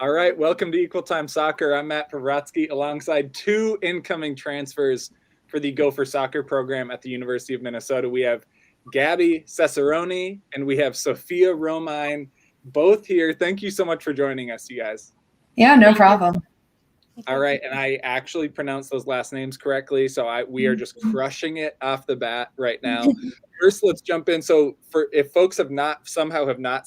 All right, welcome to Equal Time Soccer. I'm Matt Pavratsky alongside two incoming transfers for the Gopher Soccer program at the University of Minnesota. We have Gabbie Cesarone and we have Sophia Romine, both here. Thank you so much for joining us, you guys. Yeah, no problem. All right, and I actually pronounced those last names correctly, so we are just crushing it off the bat right now. First, let's jump in. So, if folks have not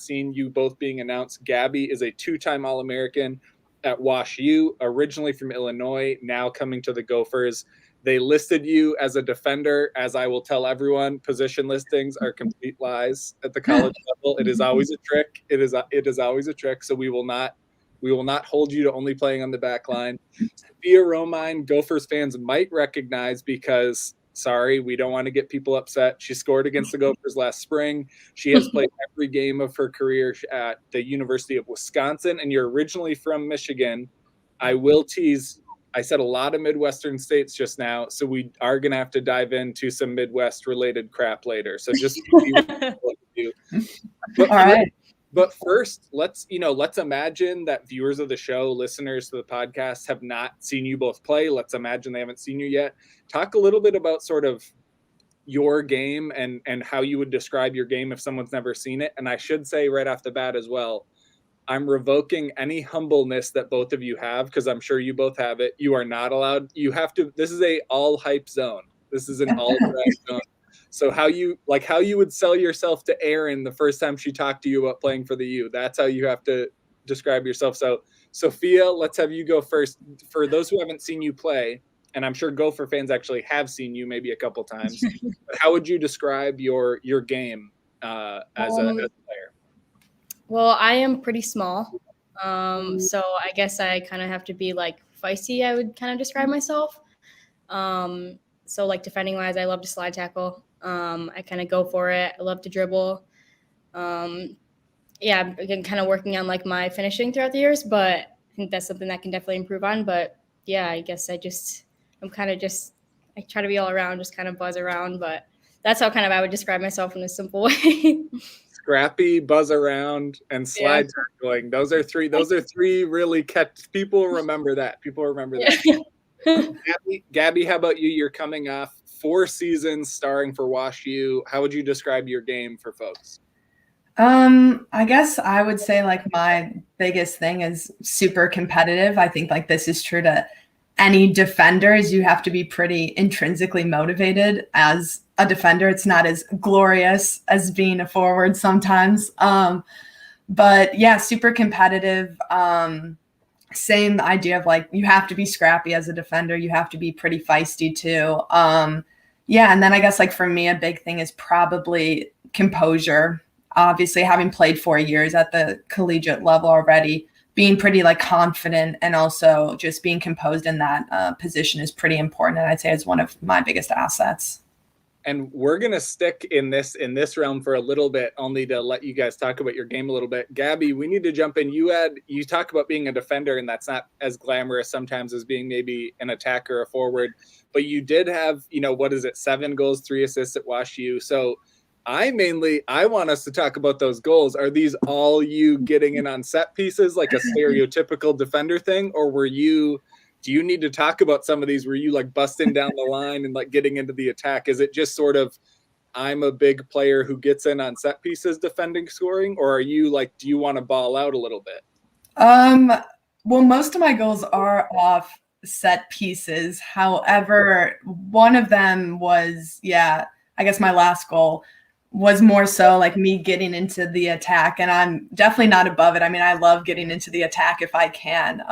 seen you both being announced, Gabbie is a two-time All-American at Wash U, originally from Illinois, now coming to the Gophers. They listed you as a defender. As I will tell everyone, position listings are complete lies at the college level. It is always a trick. It is always a trick. So we will not hold you to only playing on the back line. Sophia Romine, Gophers fans might recognize because, sorry, we don't want to get people upset. She scored against the Gophers last spring. She has played every game of her career at the University of Wisconsin, and you're originally from Michigan. I will tease, I said a lot of Midwestern states just now, so we are going to have to dive into some Midwest-related crap later. So just what you do. All right. But first, let's imagine that viewers of the show, listeners to the podcast, have not seen you both play. Let's imagine they haven't seen you yet. Talk a little bit about sort of your game and how you would describe your game if someone's never seen it. And I should say right off the bat as well, I'm revoking any humbleness that both of you have, because I'm sure you both have it. You are not allowed. You have to. This is a all hype zone. This is an all hype zone. So how you would sell yourself to Erin the first time she talked to you about playing for the U. That's how you have to describe yourself. So Sophia, let's have you go first. For those who haven't seen you play, and I'm sure Gopher fans actually have seen you maybe a couple times, but how would you describe your game as a player? Well, I am pretty small. So I guess I kind of have to be like feisty, I would kind of describe myself. So like defending wise, I love to slide tackle. I kind of go for it. I love to dribble. Yeah, I've been kind of working on like my finishing throughout the years, but I think that's something that I can definitely improve on. But yeah, I guess I try to be all around, just kind of buzz around. But that's how kind of I would describe myself in a simple way. Scrappy, buzz around, and slide tackling. Those are three really kept. People remember that. Gabbie, how about you? You're coming off 4 seasons starring for Wash U. How would you describe your game for folks? I guess I would say like my biggest thing is super competitive. I think like this is true to any defender, is you have to be pretty intrinsically motivated as a defender. It's not as glorious as being a forward sometimes. But yeah, super competitive. Same idea of like, you have to be scrappy as a defender. You have to be pretty feisty too. Yeah. And then I guess like for me, a big thing is probably composure. Obviously having played 4 years at the collegiate level already, being pretty like confident and also just being composed in that position is pretty important. And I'd say it's one of my biggest assets. And we're going to stick in this realm for a little bit, only to let you guys talk about your game a little bit. Gabbie, we need to jump in. You talk about being a defender, and that's not as glamorous sometimes as being maybe an attacker or a forward. But you did have, 7 goals, 3 assists at Wash U. So I want us to talk about those goals. Are these all you getting in on set pieces, like a stereotypical defender thing? Or do you need to talk about some of these? Were you like busting down the line and like getting into the attack? Is it just sort of, I'm a big player who gets in on set pieces, defending, scoring? Or are you like, do you want to ball out a little bit? Well, most of my goals are off set pieces. However, one of them was, I guess my last goal was more so like me getting into the attack. And I'm definitely not above it. I mean, I love getting into the attack if I can.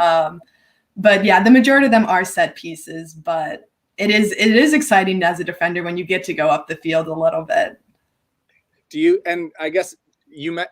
But yeah, the majority of them are set pieces, but it is exciting as a defender when you get to go up the field a little bit. And I guess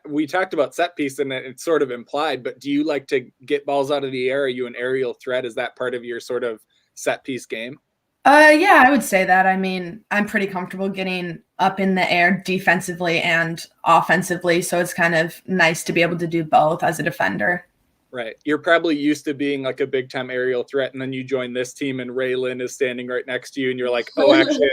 we talked about set piece and it's sort of implied, but do you like to get balls out of the air? Are you an aerial threat? Is that part of your sort of set piece game? Yeah, I would say that. I mean, I'm pretty comfortable getting up in the air defensively and offensively. So it's kind of nice to be able to do both as a defender. Right. You're probably used to being like a big time aerial threat, and then you join this team and Raylan is standing right next to you and you're like, oh, actually,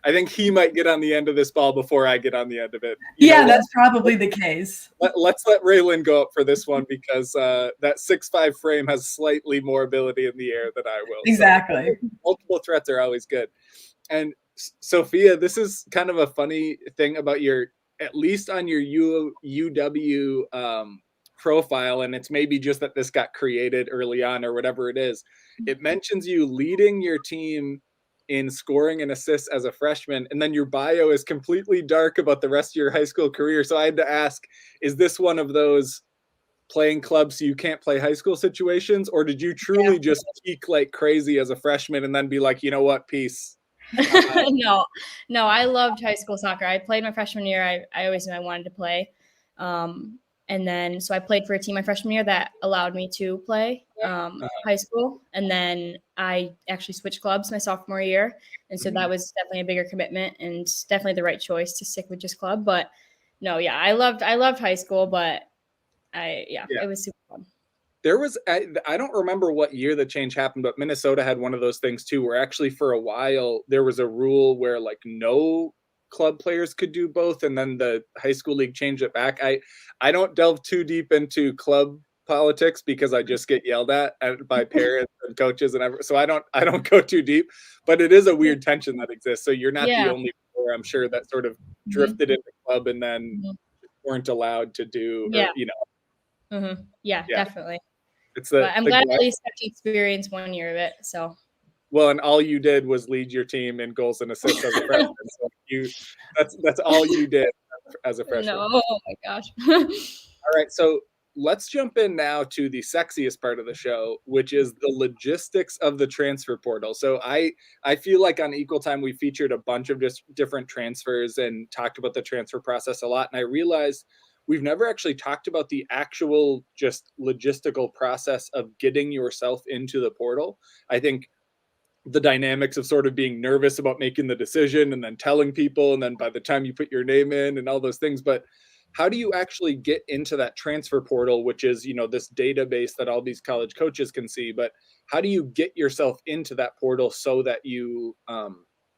I think he might get on the end of this ball before I get on the end of it. Yeah, that's probably the case. Let's let Raylan go up for this one because that 6'5" frame has slightly more ability in the air than I will. Exactly. So multiple threats are always good. And Sophia, this is kind of a funny thing about your, at least on your UW profile, and it's maybe just that this got created early on or whatever it is. It mentions you leading your team in scoring and assists as a freshman, and then your bio is completely dark about the rest of your high school career. So I had to ask, is this one of those playing clubs so you can't play high school situations, or did you truly just peak like crazy as a freshman and then be like, you know what, peace? No, I loved high school soccer. I played my freshman year. I always knew I wanted to play. And then, so I played for a team my freshman year that allowed me to play high school. And then I actually switched clubs my sophomore year. And so that was definitely a bigger commitment and definitely the right choice to stick with just club. But no, yeah, I loved high school, but it was super fun. There was, I don't remember what year the change happened, but Minnesota had one of those things too, where actually for a while there was a rule where like no club players could do both, and then the high school league changed it back. I don't delve too deep into club politics because I just get yelled at by parents and coaches and everything. So I don't go too deep, but it is a weird tension that exists. So you're not the only player, I'm sure, that sort of drifted into club and then weren't allowed to do, or, you know. Yeah, definitely. I'm glad I at least got to experience 1 year of it. So. Well, and all you did was lead your team in goals and assists as a freshman. So that's all you did as a freshman. No, oh my gosh. All right, so let's jump in now to the sexiest part of the show, which is the logistics of the transfer portal. So I feel like on Equal Time we featured a bunch of just different transfers and talked about the transfer process a lot, and I realized we've never actually talked about the actual just logistical process of getting yourself into the portal. I think the dynamics of sort of being nervous about making the decision and then telling people, and then by the time you put your name in and all those things. But how do you actually get into that transfer portal, which is, you know, this database that all these college coaches can see? But how do you get yourself into that portal so that you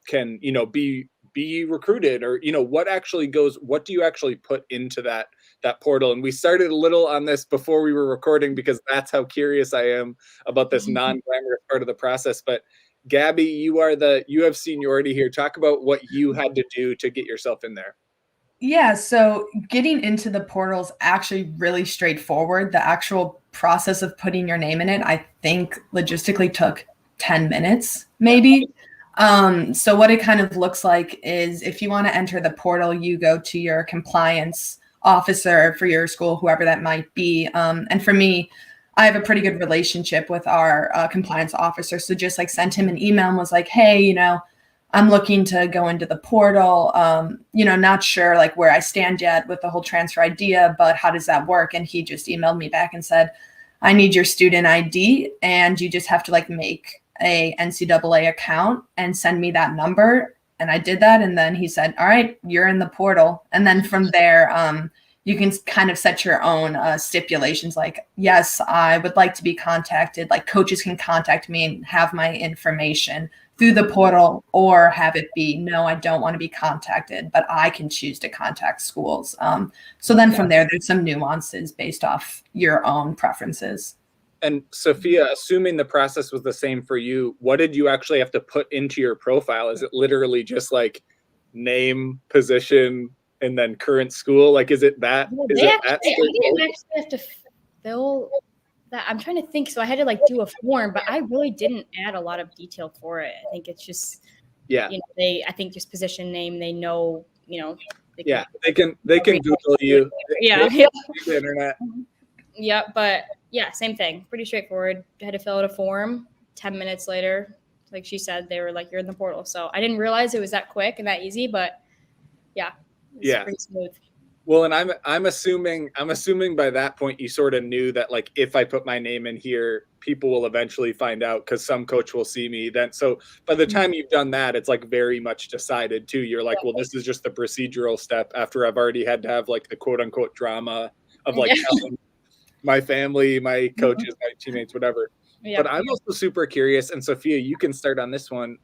can, you know, be recruited, or, you know, what do you actually put into that portal? And we started a little on this before we were recording because that's how curious I am about this non-glamorous part of the process. But Gabbie, you have seniority here. Talk about what you had to do to get yourself in there. Yeah, so getting into the portal is actually really straightforward. The actual process of putting your name in it, I think logistically took 10 minutes, maybe. So what it kind of looks like is if you want to enter the portal, you go to your compliance officer for your school, whoever that might be. And for me, I have a pretty good relationship with our compliance officer. So just like sent him an email and was like, hey, you know, I'm looking to go into the portal, you know, not sure like where I stand yet with the whole transfer idea, but how does that work? And he just emailed me back and said, I need your student ID and you just have to like make a NCAA account and send me that number. And I did that. And then he said, all right, you're in the portal. And then from there, you can kind of set your own stipulations. Like, yes, I would like to be contacted. Like coaches can contact me and have my information through the portal, or have it be, no, I don't want to be contacted, but I can choose to contact schools. So then from there, there's some nuances based off your own preferences. And Sophia, assuming the process was the same for you, what did you actually have to put into your profile? Is it literally just like name, position, and then current school? Like, is it that? I didn't actually have to fill that. I'm trying to think. So I had to like do a form, but I really didn't add a lot of detail for it. I think it's just, you know, I think just position, name, they know, you know. They can Google you. The internet. Yeah, but yeah, same thing. Pretty straightforward. I had to fill out a form. 10 minutes later, like she said, they were like, you're in the portal. So I didn't realize it was that quick and that easy, but it's pretty smooth. Well, and I'm assuming by that point you sort of knew that like if I put my name in here, people will eventually find out because some coach will see me then. So by the time you've done that, it's like very much decided too. You're like, well, this is just the procedural step after I've already had to have like the quote unquote drama of like telling my family, my coaches, my teammates, whatever. But I'm also super curious, and Sophia, you can start on this one.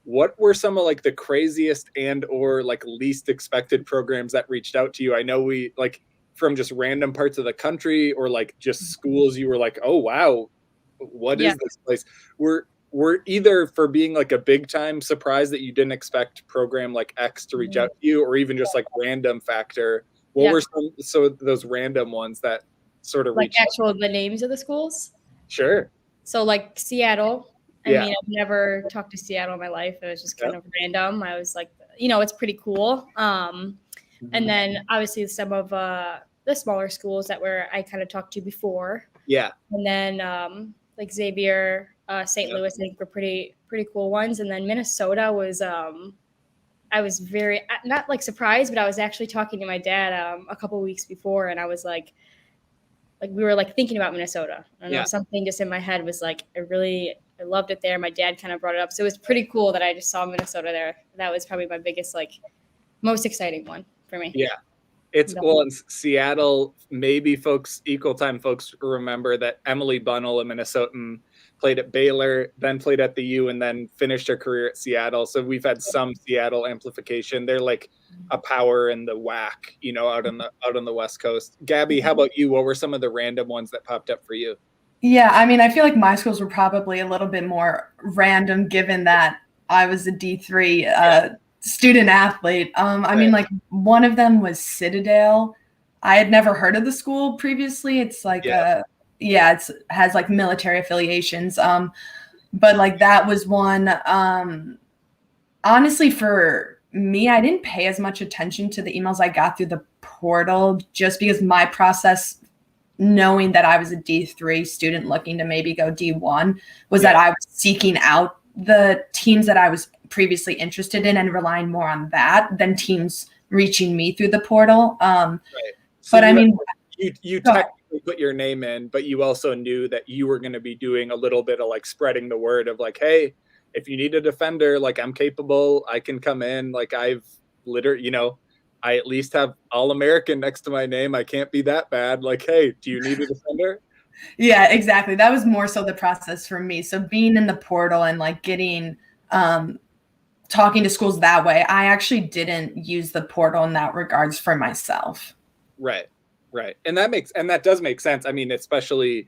what were some of like the craziest and or like least expected programs that reached out to you? I know we like from just random parts of the country or like just schools you were like, oh wow, what Yeah. is this place? We're either for being like a big time surprise that you didn't expect program like X to reach out to you, or even just like random factor. What Yeah. were some so those random ones that sort of Like reached out? actual the names of the schools. Sure. So like Seattle. I Yeah. mean, I've never talked to Seattle in my life. It was just kind Yep. of random. I was like, it's pretty cool. And then obviously some of the smaller schools that were I kind of talked to before. Yeah. And then like Xavier, St. Yep. Louis, I think were pretty cool ones. And then Minnesota was I was very not like surprised, but I was actually talking to my dad a couple weeks before, and I was like we were like thinking about Minnesota. I don't know, Yeah. something just in my head was like I loved it there. My dad kind of brought it up, so it was pretty cool that I just saw Minnesota there. That was probably my biggest most exciting one for me. Yeah. It's well in Seattle, maybe equal time folks remember that Emily Bunnell, a Minnesotan, played at Baylor, then played at the U, and then finished her career at Seattle. So we've had some Seattle amplification. They're like a power in the WAC, out on the West Coast. Gabbie, how about you? What were some of the random ones that popped up for you? Yeah, I mean, I feel like my schools were probably a little bit more random given that I was a D3 student athlete. I mean, like one of them was Citadel. I had never heard of the school previously. It's like it has like military affiliations. But like that was one. Honestly, for me, I didn't pay as much attention to the emails I got through the portal just because my process, knowing that I was a D3 student looking to maybe go D1, was that I was seeking out the teams that I was previously interested in and relying more on that than teams reaching me through the portal. Right. So but I mean, you technically put your name in, but you also knew that you were going to be doing a little bit of like spreading the word of like, hey, if you need a defender, like I'm capable, I can come in. Like I've literally, I at least have All-American next to my name. I can't be that bad. Like, hey, do you need a defender? Yeah, exactly. That was more so the process for me. So being in the portal and like getting talking to schools that way, I actually didn't use the portal in that regards for myself. Right. And that does make sense. I mean, especially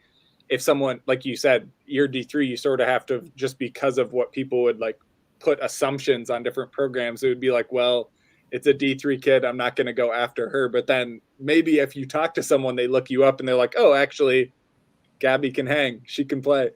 if someone, like you said, you're D3, you sort of have to, just because of what people would like put assumptions on different programs, it would be like, well, it's a D3 kid, I'm not going to go after her. But then maybe if you talk to someone, they look you up and they're like, oh, actually, Gabbie can hang, she can play.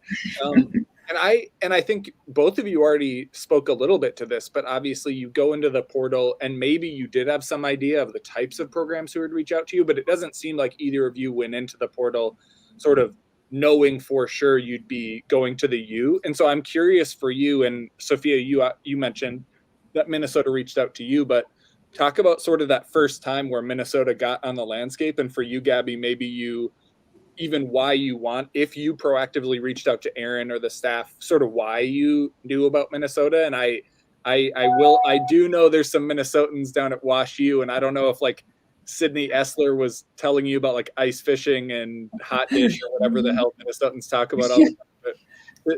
And I think both of you already spoke a little bit to this, but obviously you go into the portal and maybe you did have some idea of the types of programs who would reach out to you, but it doesn't seem like either of you went into the portal sort of knowing for sure you'd be going to the U. And so I'm curious for you, and Sophia, you mentioned that Minnesota reached out to you, but talk about sort of that first time where Minnesota got on the landscape. And for you, Gabbie, maybe if you proactively reached out to Aaron or the staff, sort of why you knew about Minnesota. And I do know there's some Minnesotans down at Wash U, and I don't know if like Sydney Essler was telling you about like ice fishing and hot dish or whatever the hell Minnesotans talk about all the time.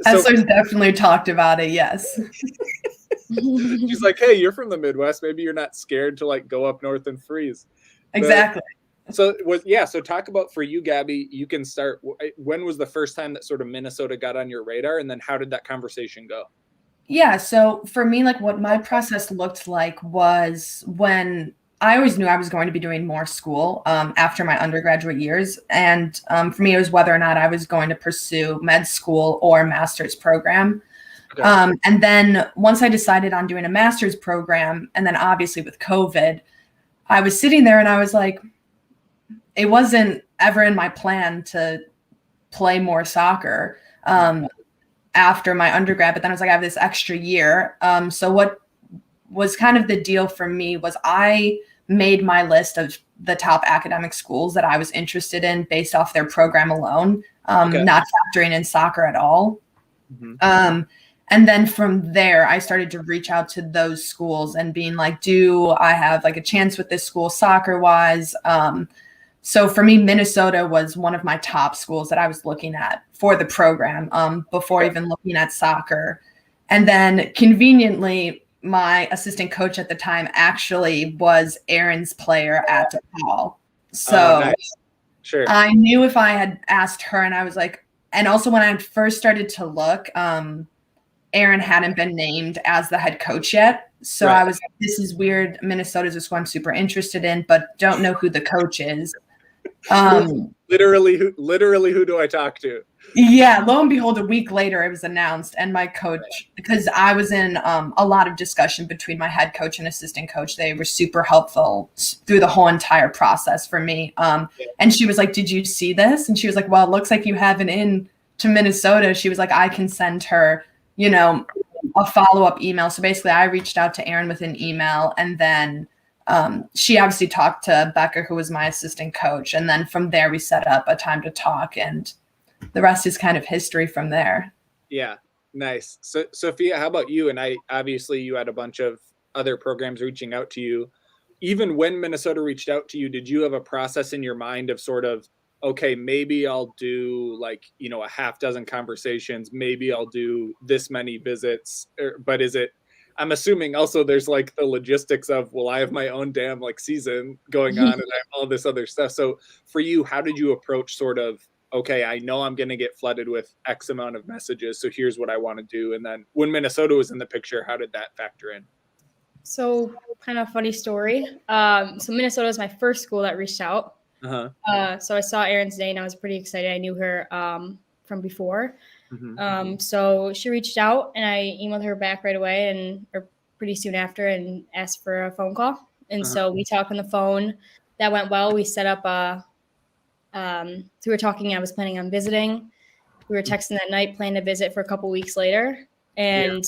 Essler's definitely talked about it, yes. She's like, hey, you're from the Midwest. Maybe you're not scared to like go up north and freeze. Exactly. So talk about, for you, Gabbie, you can start. When was the first time that sort of Minnesota got on your radar? And then how did that conversation go? Yeah. So for me, like what my process looked like was when I always knew I was going to be doing more school after my undergraduate years. And for me, it was whether or not I was going to pursue med school or master's program. Okay. And then once I decided on doing a master's program, and then obviously with COVID, I was sitting there and I was like, it wasn't ever in my plan to play more soccer after my undergrad, but then I was like, I have this extra year. So what was kind of the deal for me was I made my list of the top academic schools that I was interested in based off their program alone, not factoring in soccer at all. Mm-hmm. And then from there, I started to reach out to those schools and being like, do I have like a chance with this school soccer wise? So for me, Minnesota was one of my top schools that I was looking at for the program before even looking at soccer. And then conveniently, my assistant coach at the time actually was Aaron's player at DePaul. So nice. Sure. I knew if I had asked her, and I was like, and also when I first started to look, Aaron hadn't been named as the head coach yet. So Right. I was like, this is weird. Minnesota's a school I'm super interested in, but don't know who the coach is. Literally, who do I talk to? Yeah, lo and behold, a week later it was announced, and my coach, because I was in a lot of discussion between my head coach and assistant coach, they were super helpful through the whole entire process for me. And she was like, "Did you see this?" And she was like, "Well, it looks like you have an in to Minnesota." She was like, "I can send her, a follow-up email." So basically, I reached out to Aaron with an email, and then she obviously talked to Becca, who was my assistant coach, and then from there we set up a time to talk, and the rest is kind of history from there. Yeah, nice. So, Sophia, how about you? And obviously you had a bunch of other programs reaching out to you. Even when Minnesota reached out to you, did you have a process in your mind of sort of, okay, maybe I'll do like, a half dozen conversations, maybe I'll do this many visits, but is it, I'm assuming also there's like the logistics of, well, I have my own damn like season going on and I have all this other stuff. So for you, how did you approach sort of, okay, I know I'm going to get flooded with X amount of messages, so here's what I want to do. And then when Minnesota was in the picture, how did that factor in? So kind of funny story. So Minnesota was my first school that reached out. Uh-huh. So I saw Erin's name and I was pretty excited. I knew her from before. Mm-hmm. So she reached out and I emailed her back right away or pretty soon after and asked for a phone call. And so we talked on the phone. That went well. We set up so we were talking. I was planning on visiting. We were texting that night, planning to visit for a couple weeks later. And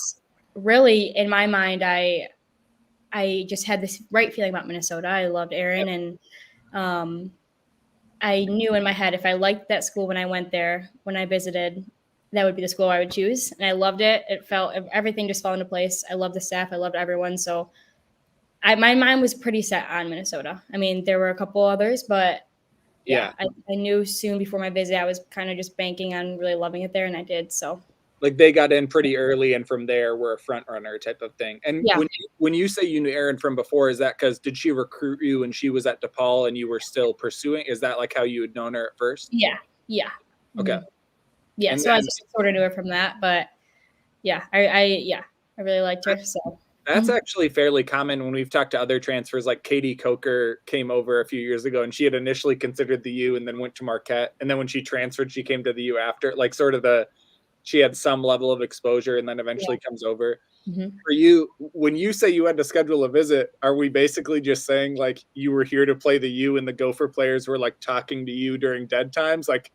really, in my mind, I just had this right feeling about Minnesota. I loved Erin, and I knew in my head if I liked that school when I went there, when I visited, that would be the school I would choose. And I loved it. Everything just fell into place. I loved the staff. I loved everyone. So my mind was pretty set on Minnesota. I mean, there were a couple others, but I knew soon before my visit, I was kind of just banking on really loving it there, and I did. So, like, they got in pretty early, and from there, we're a front runner type of thing. And when you say you knew Erin from before, is that because did she recruit you and she was at DePaul and you were still pursuing? Is that like how you had known her at first? Yeah. Okay. Mm-hmm. Yeah. And so I just sort of knew her from that, but I really liked her. So. That's actually fairly common when we've talked to other transfers. Like Katie Coker came over a few years ago and she had initially considered the U and then went to Marquette. And then when she transferred, she came to the U after, like sort of she had some level of exposure and then eventually comes over. Mm-hmm. For you, when you say you had to schedule a visit, are we basically just saying like you were here to play the U and the Gopher players were like talking to you during dead times? Like,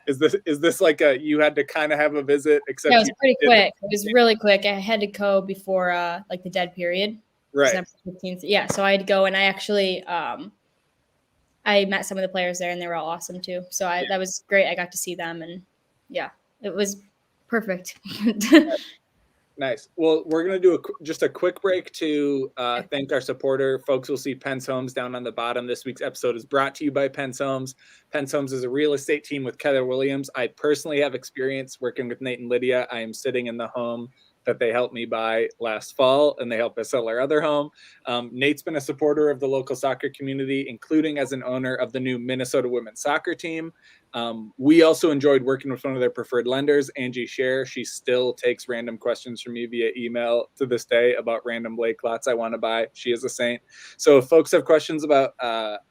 is this like you had to kind of have a visit? Except it was pretty quick. It was really quick. I had to go before like the dead period. Right. 15th. Yeah. So I had to go, and I actually I met some of the players there, and they were all awesome too. So that was great. I got to see them, and it was perfect. Nice. Well, we're going to do just a quick break to thank our supporter. Folks will see Penn's Homes down on the bottom. This week's episode is brought to you by Penn's Homes. Penn's Homes is a real estate team with Keller Williams. I personally have experience working with Nate and Lydia. I am sitting in the home that they helped me buy last fall, and they helped us sell our other home. Nate's been a supporter of the local soccer community, including as an owner of the new Minnesota women's soccer team. We also enjoyed working with one of their preferred lenders, Angie Scher. She still takes random questions from me via email to this day about random Blake lots I want to buy. She is a saint. So if folks have questions about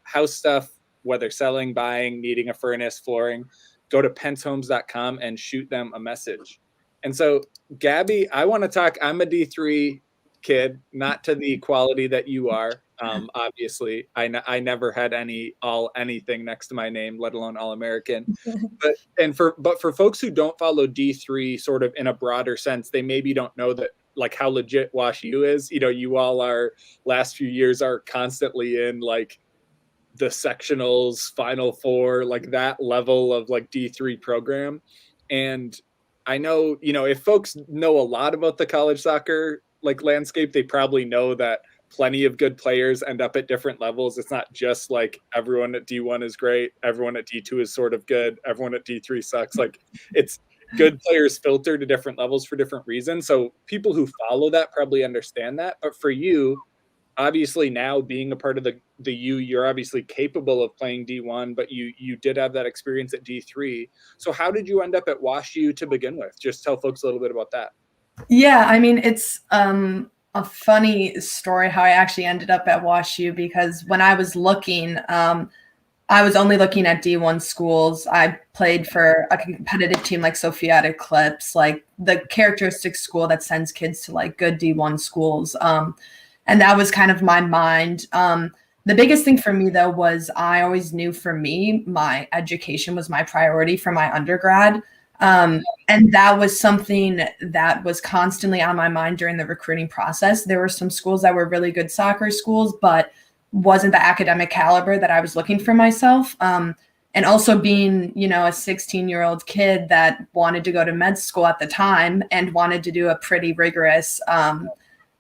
house stuff, whether selling, buying, needing a furnace, flooring, go to penshomes.com and shoot them a message. And so, Gabbie, I want to talk. I'm a D3 kid, not to the quality that you are. Obviously, I never had anything next to my name, let alone All-American. But for folks who don't follow D3 sort of in a broader sense, they maybe don't know that like how legit Wash U is. You know, you all are last few years are constantly in like the sectionals, Final Four, like that level of like D3 program. And I know, if folks know a lot about the college soccer like landscape, they probably know that plenty of good players end up at different levels. It's not just like everyone at D1 is great, everyone at D2 is sort of good, everyone at D3 sucks. Like it's good players filter to different levels for different reasons. So people who follow that probably understand that. But for you, obviously now being a part of the U, you're obviously capable of playing D1, but you did have that experience at D3. So how did you end up at Wash U to begin with? Just tell folks a little bit about that. Yeah, I mean, it's a funny story how I actually ended up at Wash U, because when I was looking, I was only looking at D1 schools. I played for a competitive team like Sophia at Eclipse, like the characteristic school that sends kids to like good D1 schools. And that was kind of my mind. The biggest thing for me, though, was I always knew for me, my education was my priority for my undergrad. And that was something that was constantly on my mind during the recruiting process. There were some schools that were really good soccer schools, but wasn't the academic caliber that I was looking for myself. And also being, you know, a 16-year-old kid that wanted to go to med school at the time and wanted to do a pretty rigorous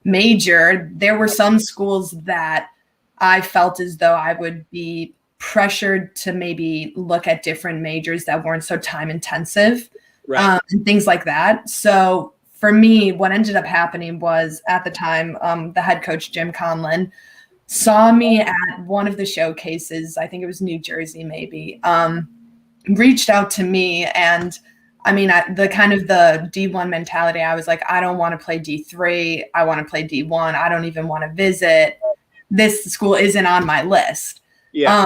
major, there were some schools that I felt as though I would be pressured to maybe look at different majors that weren't so time intensive, Right. and things like that. So for me, what ended up happening was, at the time, the head coach, Jim Conlon, saw me at one of the showcases, I think it was New Jersey maybe, reached out to me. And I mean, the kind of the D1 mentality, I was like, I don't want to play D3. I want to play D1. I don't even want to visit. This school isn't on my list. Yeah.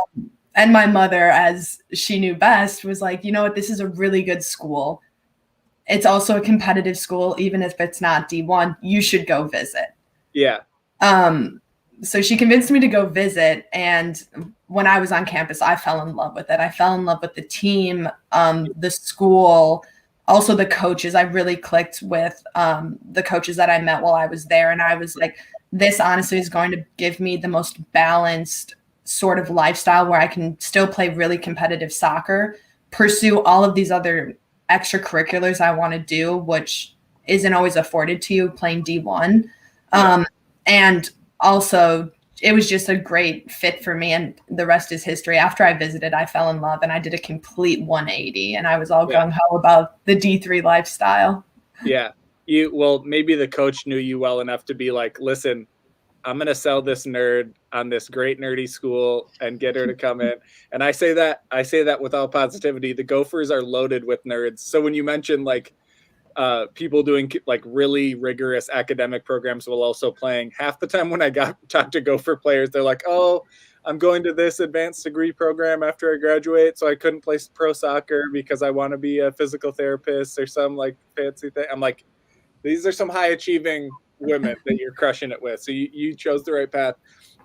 And my mother, as she knew best, was like, you know what, this is a really good school. It's also a competitive school, even if it's not D1, you should go visit. Yeah. So she convinced me to go visit. And when I was on campus, I fell in love with it. I fell in love with the team, the school, also the coaches. I really clicked with the coaches that I met while I was there. And I was like, this honestly is going to give me the most balanced sort of lifestyle where I can still play really competitive soccer, pursue all of these other extracurriculars I want to do, which isn't always afforded to you playing D1. And also, it was just a great fit for me, and the rest is history. After I visited, I fell in love, and I did a complete 180, and I was all gung-ho about the D3 lifestyle. Yeah. Well, maybe the coach knew you well enough to be like, listen, I'm going to sell this nerd on this great nerdy school and get her to come in. And I say that with all positivity. The Gophers are loaded with nerds. So when you mentioned like people doing like really rigorous academic programs while also playing, half the time when I talk to Gopher players, they're like, oh, I'm going to this advanced degree program after I graduate, so I couldn't play pro soccer because I want to be a physical therapist or some like fancy thing. I'm like, these are some high achieving women that you're crushing it with. So you chose the right path.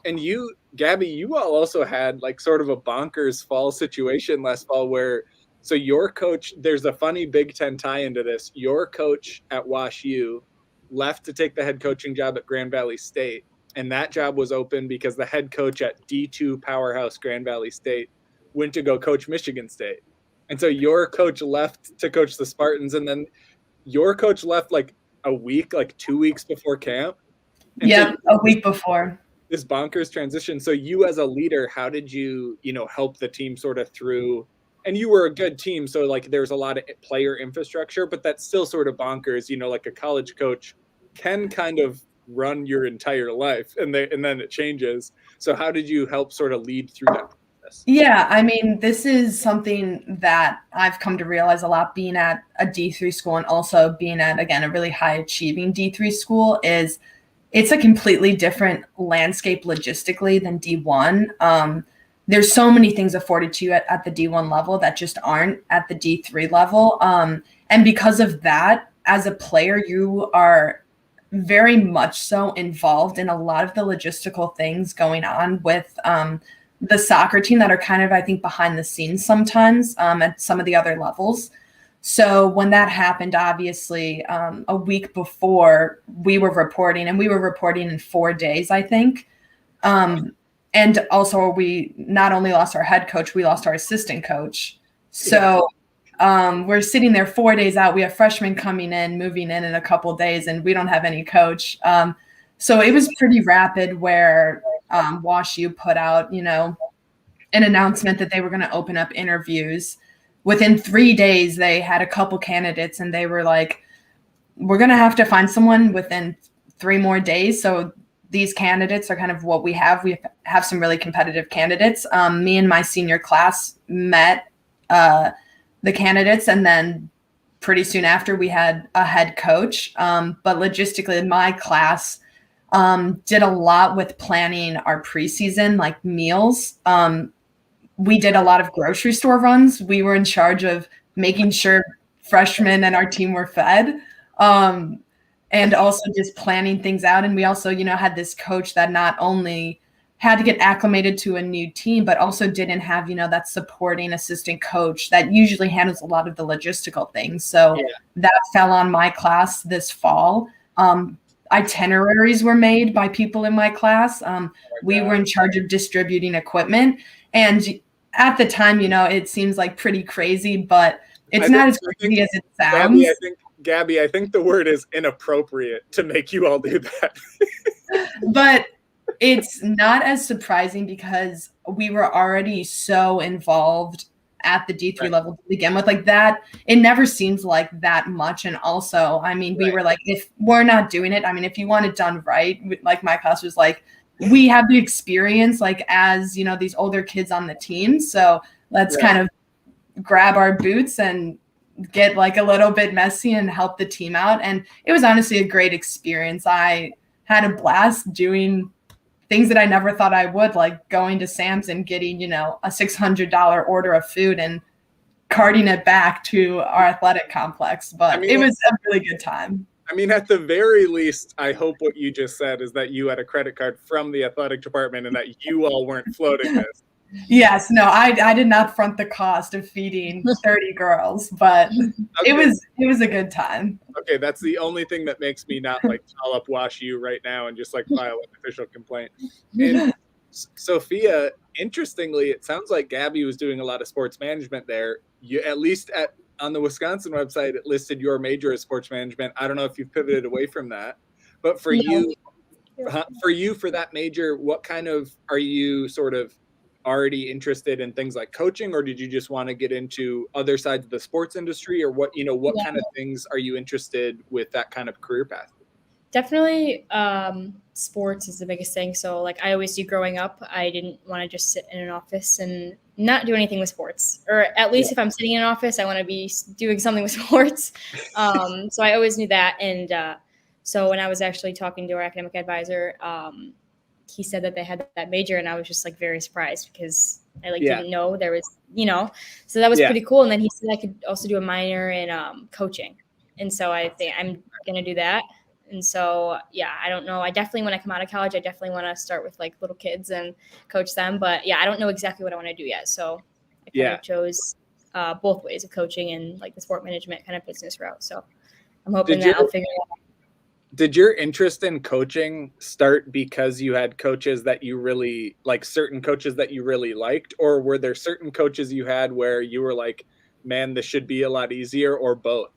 And you, Gabbie, you all also had like sort of a bonkers fall situation last fall where, so your coach, there's a funny Big Ten tie into this. Your coach at Wash U left to take the head coaching job at Grand Valley State. And that job was open because the head coach at D2 powerhouse Grand Valley State went to go coach Michigan State. And so your coach left to coach the Spartans. And then your coach left like a week, like 2 weeks before camp. And yeah, so a week before. This bonkers transition. So you as a leader, how did you, help the team sort of through? And you were a good team, so like there's a lot of player infrastructure, but that's still sort of bonkers. Like a college coach can kind of run your entire life, and then it changes. So how did you help sort of lead through that process? Yeah, I mean, this is something that I've come to realize a lot being at a D3 school, and also being at, again, a really high achieving D3 school, is it's a completely different landscape logistically than D1. There's so many things afforded to you at the D1 level that just aren't at the D3 level. And because of that, as a player, you are very much so involved in a lot of the logistical things going on with the soccer team that are kind of, I think, behind the scenes sometimes at some of the other levels. So when that happened, obviously, a week before we were reporting, and we were reporting in 4 days, I think. And also we not only lost our head coach, we lost our assistant coach. So we're sitting there 4 days out. We have freshmen coming in, moving in a couple of days, and we don't have any coach. So it was pretty rapid where Wash U put out, an announcement that they were going to open up interviews, within 3 days, they had a couple candidates and they were like, we're going to have to find someone within 3 more days. So these candidates are kind of what we have. We have some really competitive candidates. Me and my senior class met the candidates, and then pretty soon after we had a head coach. But logistically, my class did a lot with planning our preseason, like meals. We did a lot of grocery store runs. We were in charge of making sure freshmen and our team were fed. And also just planning things out. And we also, had this coach that not only had to get acclimated to a new team, but also didn't have, that supporting assistant coach that usually handles a lot of the logistical things. So that fell on my class this fall. Itineraries were made by people in my class. We were in charge of distributing equipment. And at the time, it seems like pretty crazy, but it's not as crazy as it sounds. Gabbie, I think the word is inappropriate to make you all do that. But it's not as surprising because we were already so involved at the D3 level to begin with. Like that, it never seems like that much. And also, we were like, if we're not doing it, if you want it done right, like my class was like, we have the experience, like as, these older kids on the team. So let's kind of grab our boots and get like a little bit messy and help the team out. And it was honestly a great experience. I had a blast doing things that I never thought I would, like going to Sam's and getting, a $600 order of food and carting it back to our athletic complex. But it was a really good time. At the very least, I hope what you just said is that you had a credit card from the athletic department and that you all weren't floating this. Yes, no, I did not front the cost of feeding 30 girls, but it was a good time. Okay, that's the only thing that makes me not like call up Wash U right now and just like file an official complaint. And Sophia, interestingly, it sounds like Gabbie was doing a lot of sports management there. You at least on the Wisconsin website, it listed your major as sports management. I don't know if you've pivoted away from that, but for you, for that major, what kind of are you sort of already interested in things like coaching, or did you just want to get into other sides of the sports industry, or what kind of things are you interested with that kind of career path? Definitely sports is the biggest thing. So like I always do growing up, I didn't want to just sit in an office and not do anything with sports, or at least if I'm sitting in an office, I want to be doing something with sports. So I always knew that. And so when I was actually talking to our academic advisor, he said that they had that major, and I was just like very surprised because I didn't know there was, so that was pretty cool. And then he said I could also do a minor in coaching. And so I think I'm going to do that. And so, I don't know. I definitely, when I come out of college, I definitely want to start with like little kids and coach them. But I don't know exactly what I want to do yet. So I kind of chose both ways of coaching and like the sport management kind of business route. So I'm hoping that I'll figure it out. Did your interest in coaching start because you had coaches that you really like, certain coaches that you really liked, or were there certain coaches you had where you were like, man, this should be a lot easier, or both?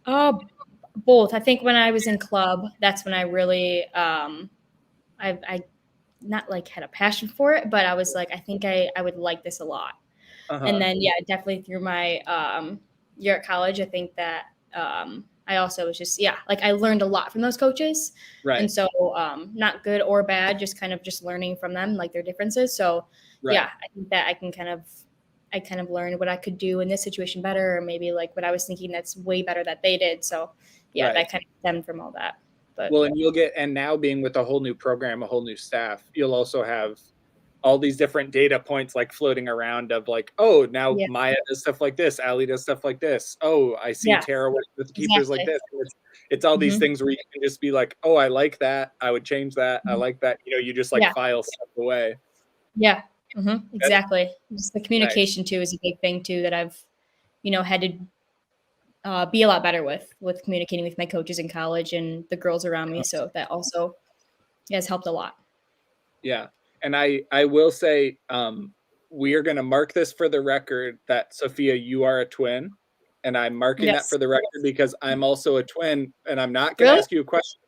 Both. I think when I was in club, that's when I really, I not like had a passion for it, but I was like, I think I would like this a lot. And then, definitely through my year at college, I think that I also was just, like I learned a lot from those coaches. Right. And so not good or bad, just kind of just learning from them, like their differences. So I think that I kind of learned what I could do in this situation better, or maybe like what I was thinking that's way better that they did. So that kind of stemmed from all that. But and now being with a whole new program, a whole new staff, you'll also have all these different data points like floating around of like, oh, now Maya does stuff like this, Allie does stuff like this. Oh, I see Tara with keepers like this. It's all these things where you can just be like, oh, I like that. I would change that. I like that. You just like file stuff away. Yeah, exactly. Just the communication too is a big thing too that I've, had to be a lot better with communicating with my coaches in college and the girls around me. So that also has helped a lot. Yeah. And I will say, we are going to mark this for the record that Sophia, you are a twin, and I'm marking that for the record because I'm also a twin, and I'm not going to ask you a question,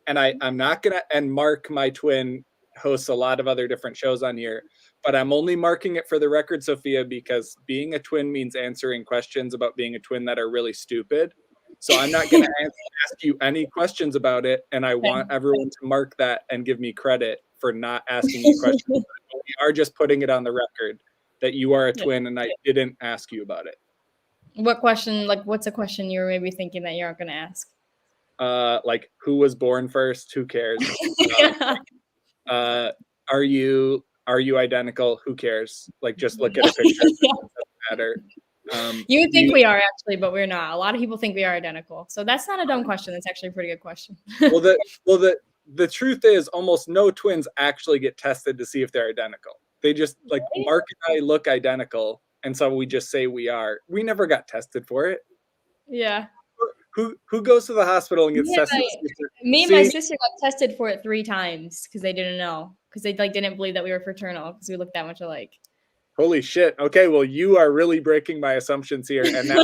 and I'm not going to, and Mark, my twin, hosts a lot of other different shows on here, but I'm only marking it for the record, Sophia, because being a twin means answering questions about being a twin that are really stupid. So I'm not going to ask you any questions about it, and I want everyone to mark that and give me credit for not asking you questions. We are just putting it on the record that you are a twin, and I didn't ask you about it. What question? Like, what's a question you were maybe thinking that you aren't going to ask? Like, who was born first? Who cares? Are you identical? Who cares? Like, just look at a picture. It doesn't matter. You would think we are actually, but we're not. A lot of people think we are identical. So that's not a dumb question. That's actually a pretty good question. well, the truth is almost no twins actually get tested to see if they're identical. They just like Mark and I look identical, and so we just say we are. We never got tested for it. Yeah. Who goes to the hospital and gets tested? Me and my sister got tested for it 3 times because they didn't know, because they like didn't believe that we were fraternal because we looked that much alike. Holy shit. Okay, well, you are really breaking my assumptions here. And now,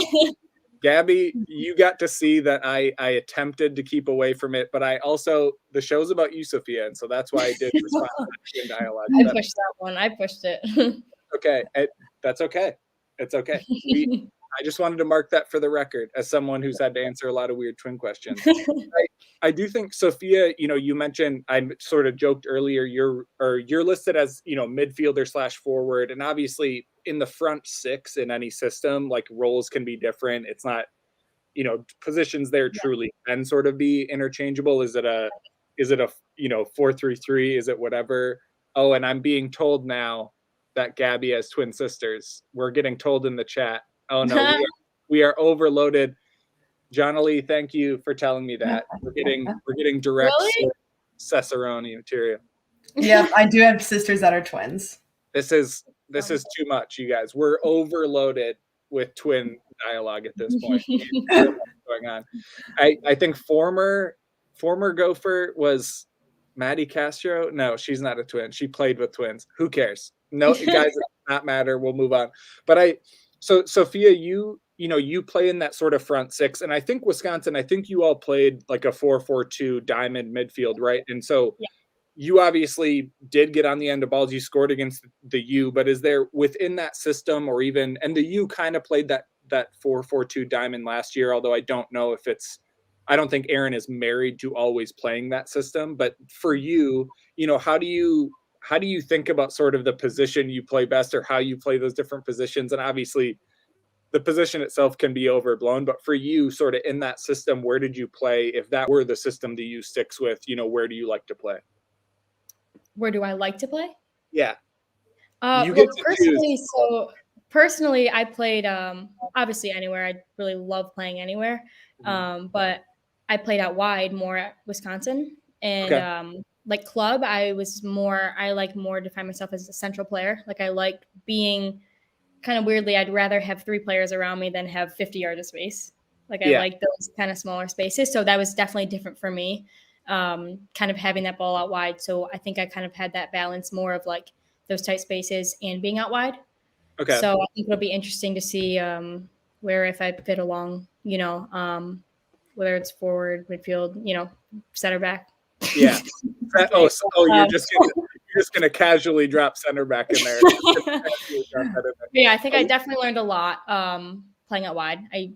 Gabbie, you got to see that I attempted to keep away from it, but I also, the show's about you, Sophia, and so that's why I did respond to in dialogue. I pushed that one. I pushed it. Okay, that's okay. It's okay. I just wanted to mark that for the record as someone who's had to answer a lot of weird twin questions. I do think, Sophia, you mentioned, I sort of joked earlier, you're listed as, midfielder / forward. And obviously in the front 6 in any system, like roles can be different. It's not, positions there truly can sort of be interchangeable. Is it a 4-3-3? Is it whatever? Oh, and I'm being told now that Gabbie has twin sisters. We're getting told in the chat. Oh no, we are overloaded. Johnny, thank you for telling me that. We're getting direct Cesarone material. Yeah, I do have sisters that are twins. This is too much, you guys. We're overloaded with twin dialogue at this point. What's going on? I think former Gopher was Maddie Castro. No, she's not a twin. She played with twins. Who cares? No, guys, it does not matter. We'll move on. But so Sophia, you play in that sort of front 6, and I think Wisconsin, I think you all played like a 4-4-2 diamond midfield, right? And so you obviously did get on the end of balls. You scored against the U, but is there within that system, or even, and the U kind of played that 4-4-2 diamond last year, although I don't know if I don't think Aaron is married to always playing that system. But for you, how do you think about sort of the position you play best, or how you play those different positions? And obviously the position itself can be overblown, but for you sort of in that system, where did you play? If that were the system the U sticks with, where do you like to play? Where do I like to play? Yeah. Personally, I played obviously anywhere. I really love playing anywhere. But I played out wide more at Wisconsin, and like club, I like more define myself as a central player. Like I like being kind of weirdly, I'd rather have 3 players around me than have 50 yards of space. Like I like those kind of smaller spaces. So that was definitely different for me. Kind of having that ball out wide. So I think I kind of had that balance more of like those tight spaces and being out wide. Okay. So I think it'll be interesting to see where if I fit along, whether it's forward, midfield, center back. Yeah. You're just gonna casually drop center back in there. Yeah, I think I definitely learned a lot playing out wide. I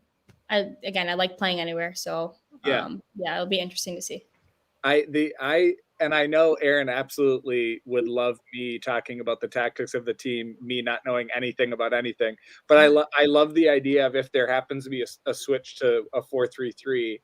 like playing anywhere, so it'll be interesting to see. I know Aaron absolutely would love me talking about the tactics of the team, me not knowing anything about anything. But I love the idea of if there happens to be a switch to a 4-3-3,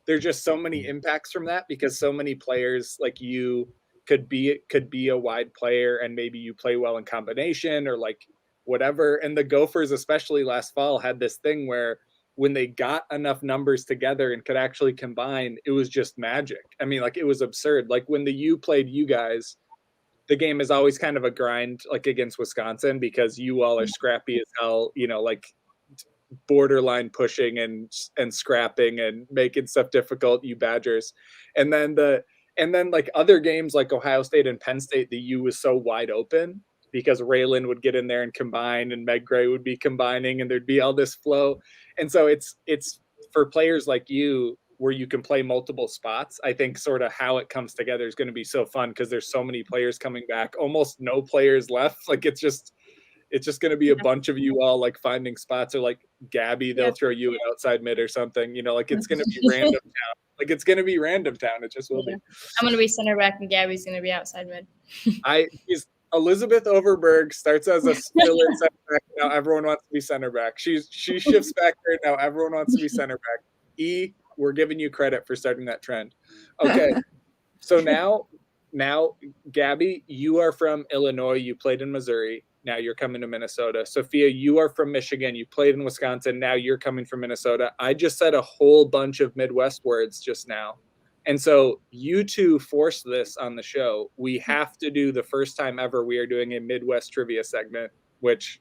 there's just so many impacts from that, because so many players like you could be a wide player, and maybe you play well in combination or like whatever. And the Gophers, especially last fall, had this thing where when they got enough numbers together and could actually combine, it was just magic. I mean, like, it was absurd. Like when the U played you guys, the game is always kind of a grind, like against Wisconsin, because you all are scrappy as hell, like borderline pushing and scrapping and making stuff difficult, you Badgers. And then like other games like Ohio State and Penn State, the U was so wide open because Raylan would get in there and combine, and Meg Gray would be combining, and there'd be all this flow. And so it's for players like you, where you can play multiple spots. I think sort of how it comes together is going to be so fun because there's so many players coming back, almost no players left. Like it's just going to be a bunch of you all like finding spots, or like Gabbie, they'll throw you an outside mid or something, like it's going to be random town. Like it's going to be random town. It just will be. I'm going to be center back and Gabbie's going to be outside mid. Elizabeth Overberg starts as a filler center back. Now everyone wants to be center back. She shifts back there. Now everyone wants to be center back. We're giving you credit for starting that trend. Okay. So now, Gabbie, you are from Illinois. You played in Missouri. Now you're coming to Minnesota. Sophia, you are from Michigan. You played in Wisconsin. Now you're coming from Minnesota. I just said a whole bunch of Midwest words just now. And so you two forced this on the show. We have to do the first time ever we are doing a Midwest trivia segment, which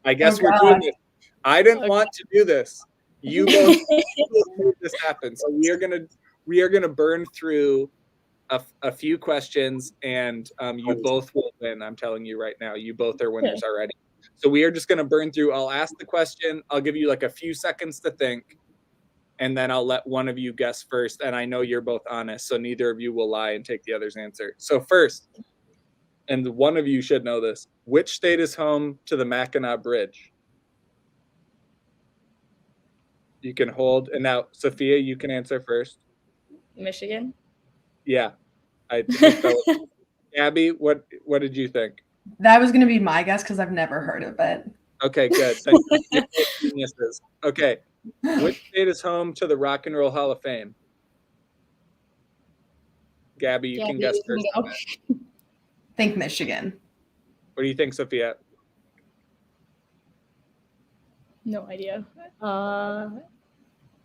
I guess we're doing this. I didn't want to do this. You both made this happen. So we are gonna burn through a few questions, and you both will win. I'm telling you right now, you both are winners already. So we are just gonna burn through. I'll ask the question. I'll give you like a few seconds to think, and then I'll let one of you guess first. And I know you're both honest, so neither of you will lie and take the other's answer. So first, and one of you should know this, which state is home to the Mackinac Bridge? You can hold. And now, Sophia, you can answer first. Michigan? Yeah. I think that was Gabbie, what did you think? That was going to be my guess because I've never heard of it. Okay, good. Thank you. Geniuses. Okay. Which state is home to the Rock and Roll Hall of Fame? Gabbie, you can guess first. Think Michigan. What do you think, Sophia? No idea.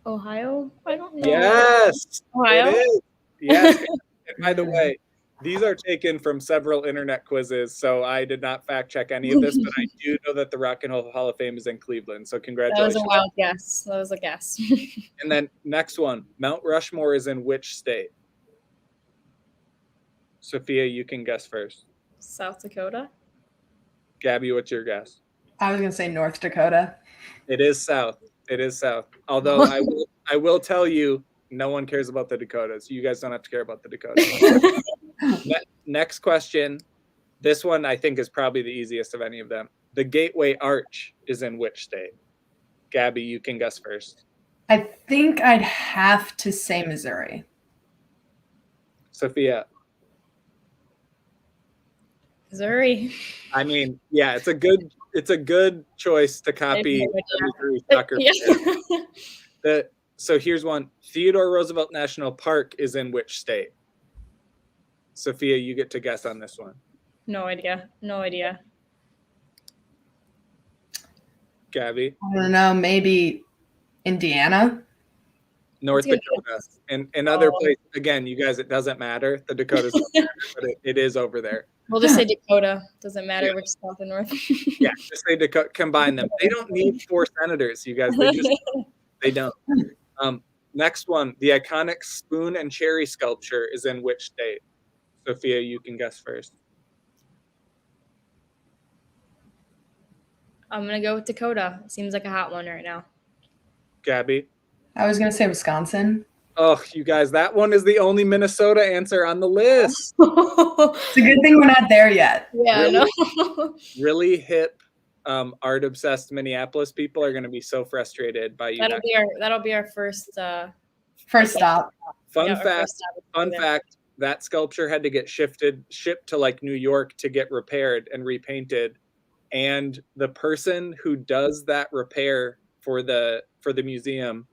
Ohio? I don't know. Yes. Ohio? It is. Yes. And by the way, these are taken from several internet quizzes, so I did not fact check any of this, but I do know that the Rock and Roll Hall of Fame is in Cleveland. So congratulations. That was a wild guess. That was a guess. And then next one, Mount Rushmore is in which state? Sophia, you can guess first. South Dakota? Gabbie, what's your guess? I was going to say North Dakota. It is South. It is South. Although I will tell you, no one cares about the Dakotas. You guys don't have to care about the Dakotas. Next question. This one I think is probably the easiest of any of them. The Gateway Arch is in which state? Gabbie, you can guess first. I think I'd have to say Missouri. Sophia. Missouri. I mean, yeah, it's a good choice to copy the Missouri Soccer. Yeah. So here's one. Theodore Roosevelt National Park is in which state? Sophia, you get to guess on this one. No idea. Gabbie? I don't know. Maybe Indiana? North Dakota. And other places, again, you guys, it doesn't matter. The Dakotas don't matter, but it is over there. We'll just say Dakota. Doesn't matter which south and north. Yeah, just say Dakota. Combine them. They don't need 4 senators, you guys. They don't. Next one. The iconic spoon and cherry sculpture is in which state? Sophia, you can guess first. I'm going to go with Dakota. Seems like a hot one right now. Gabbie? I was going to say Wisconsin. Oh, you guys, that one is the only Minnesota answer on the list. It's a good thing we're not there yet. Yeah, really, I know. Really hip, art-obsessed Minneapolis people are going to be so frustrated by you. That'll be our first stop. Fun fact, that sculpture had to get shipped to like New York to get repaired and repainted. And the person who does that repair for the museum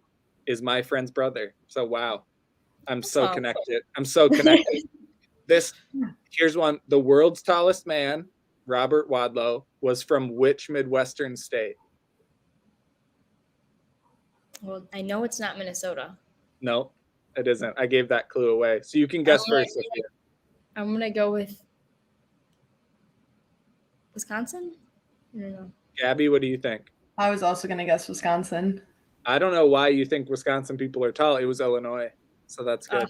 is my friend's brother. So wow, I'm so connected. Here's one. The world's tallest man, Robert Wadlow, was from which Midwestern state? Well, I know it's not Minnesota. No, it isn't. I gave that clue away. So you can guess first, Sophia. I'm gonna go with Wisconsin. I don't know. Gabbie, what do you think? I was also going to guess Wisconsin. I don't know why you think Wisconsin people are tall. It was Illinois, so that's good.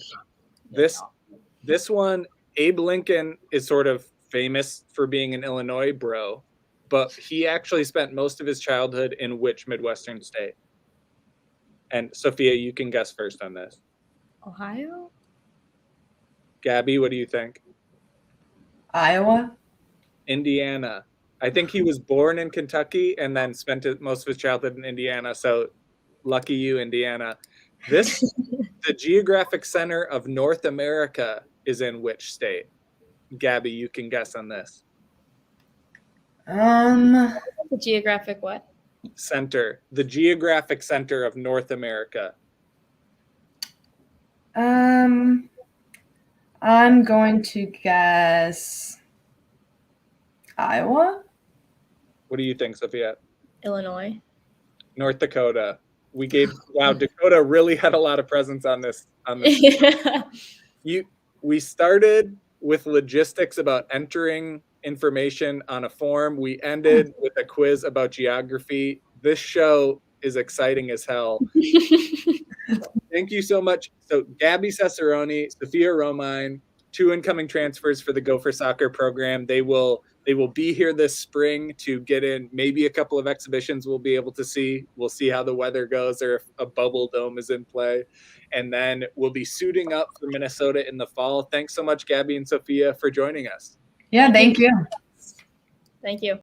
This one, Abe Lincoln is sort of famous for being an Illinois bro, but he actually spent most of his childhood in which Midwestern state? And Sophia, you can guess first on this. Ohio? Gabbie, what do you think? Iowa? Indiana. I think he was born in Kentucky and then spent most of his childhood in Indiana. So lucky you, Indiana. The geographic center of North America is in which state? Gabbie, you can guess on this. Um, The geographic what? Center. The geographic center of North America. I'm going to guess Iowa. What do you think, Sophia? Illinois. North Dakota. Wow, Dakota really had a lot of presence on this. We started with logistics about entering information on a form. We ended with a quiz about geography. This show is exciting as hell. Thank you so much. So Gabbie Cesarone, Sophia Romine, 2 incoming transfers for the Gopher Soccer program. They will be here this spring to get in maybe a couple of exhibitions we'll be able to see. We'll see how the weather goes or if a bubble dome is in play. And then we'll be suiting up for Minnesota in the fall. Thanks so much, Gabbie and Sophia, for joining us. Yeah, thank you. Thank you.